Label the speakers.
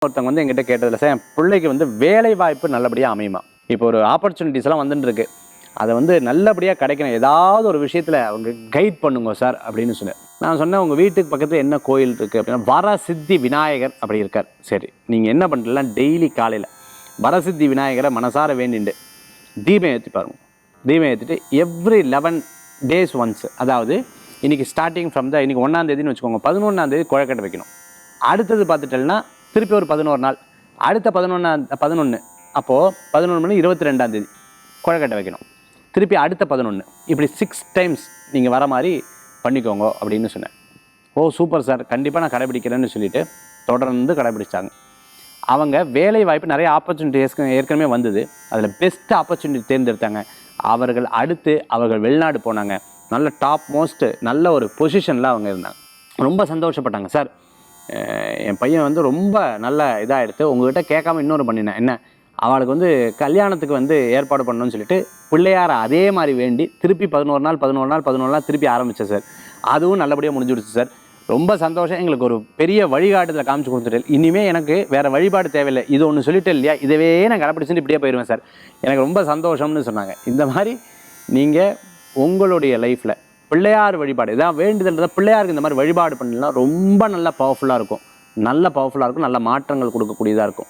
Speaker 1: ஒருத்தவங்க வந்து எங்கிட்ட கேட்டதில்ல சார், என் பிள்ளைக்கு வந்து வேலை வாய்ப்பு நல்லபடியாக அமையுமா? இப்போ ஒரு ஆப்பர்ச்சுனிட்டிஸ் எல்லாம் வந்துட்டு இருக்கு, அதை வந்து நல்லபடியாக கிடைக்கணும், ஏதாவது ஒரு விஷயத்தில் அவங்க கைட் பண்ணுங்க சார் அப்படின்னு சொன்னேன். நான் சொன்னேன், உங்கள் வீட்டுக்கு பக்கத்தில் என்ன கோயில் இருக்குது அப்படின்னா, வரசித்தி விநாயகர் அப்படி இருக்கார். சரி, நீங்கள் என்ன பண்ணுறீங்கன்னா டெய்லி காலையில் வரசித்தி விநாயகரை மனசார வேண்டிண்டு தீபம் ஏற்றி பாருங்க. தீபம் ஏற்றிட்டு எவ்ரி 11 days ஒன்ஸ், அதாவது இன்றைக்கி ஸ்டார்டிங் ஃப்ரம் இன்னைக்கு 1ஆம் தேதின்னு வச்சுக்கோங்க, 11ஆம் தேதி குழக்கட்டை வைக்கணும். அடுத்தது பார்த்துட்டேன்னா திருப்பி ஒரு 11 நாள், அடுத்த 11 அப்போது 11 மணி 22ஆம் தேதி குழக்கட்டை வைக்கணும். திருப்பி அடுத்த 11, இப்படி 6 டைம்ஸ் நீங்கள் வர மாதிரி பண்ணிக்கோங்க அப்படின்னு சொன்னேன். ஓ சூப்பர் சார், கண்டிப்பாக நான் கடைபிடிக்கிறேன்னு சொல்லிட்டு தொடர்ந்து கடைபிடிச்சாங்க. அவங்க வேலை வாய்ப்பு நிறைய ஆப்பர்ச்சுனிட்டி ஏற்கனவே வந்தது, அதில் பெஸ்ட் ஆப்பர்ச்சுனிட்டி தேர்ந்தெடுத்தாங்க. அவர்கள் வெளிநாடு போனாங்க, நல்ல டாப் மோஸ்ட் நல்ல ஒரு பொசிஷனில் அவங்க இருந்தாங்க. ரொம்ப சந்தோஷப்பட்டாங்க. சார் என் பையன் வந்து ரொம்ப நல்ல இதாக எடுத்து உங்கள்கிட்ட கேட்காம இன்னொரு பண்ணினேன், என்ன அவளுக்கு வந்து கல்யாணத்துக்கு வந்து ஏற்பாடு பண்ணணும்னு சொல்லிட்டு பிள்ளையார அதே மாதிரி வேண்டி திருப்பி 11 நாள் திருப்பி ஆரம்பித்தேன் சார். அதுவும் நல்லபடியாக முடிஞ்சுடுச்சு சார். ரொம்ப சந்தோஷம். எங்களுக்கு ஒரு பெரிய வழிகாட்டுதலை காமிச்சு கொடுத்துட்டு, இனிமேல் எனக்கு வேறு வழிபாடு தேவையில்லை, இது ஒன்று சொல்லிட்டு இல்லையா, இதவே நான் கடைப்பிடிச்சுட்டு இப்படியே போயிடுவேன் சார், எனக்கு ரொம்ப சந்தோஷம்னு சொன்னாங்க. இந்த மாதிரி நீங்கள் உங்களுடைய லைஃப்பில் பிள்ளையார் வழிபாடு இதான் வேண்டுதல், பிள்ளையாருக்கு இந்த மாதிரி வழிபாடு பண்ணலாம், ரொம்ப நல்ல பவர்ஃபுல்லாக இருக்கும், நல்ல மாற்றங்கள் கொடுக்கக்கூடியதாக இருக்கும்.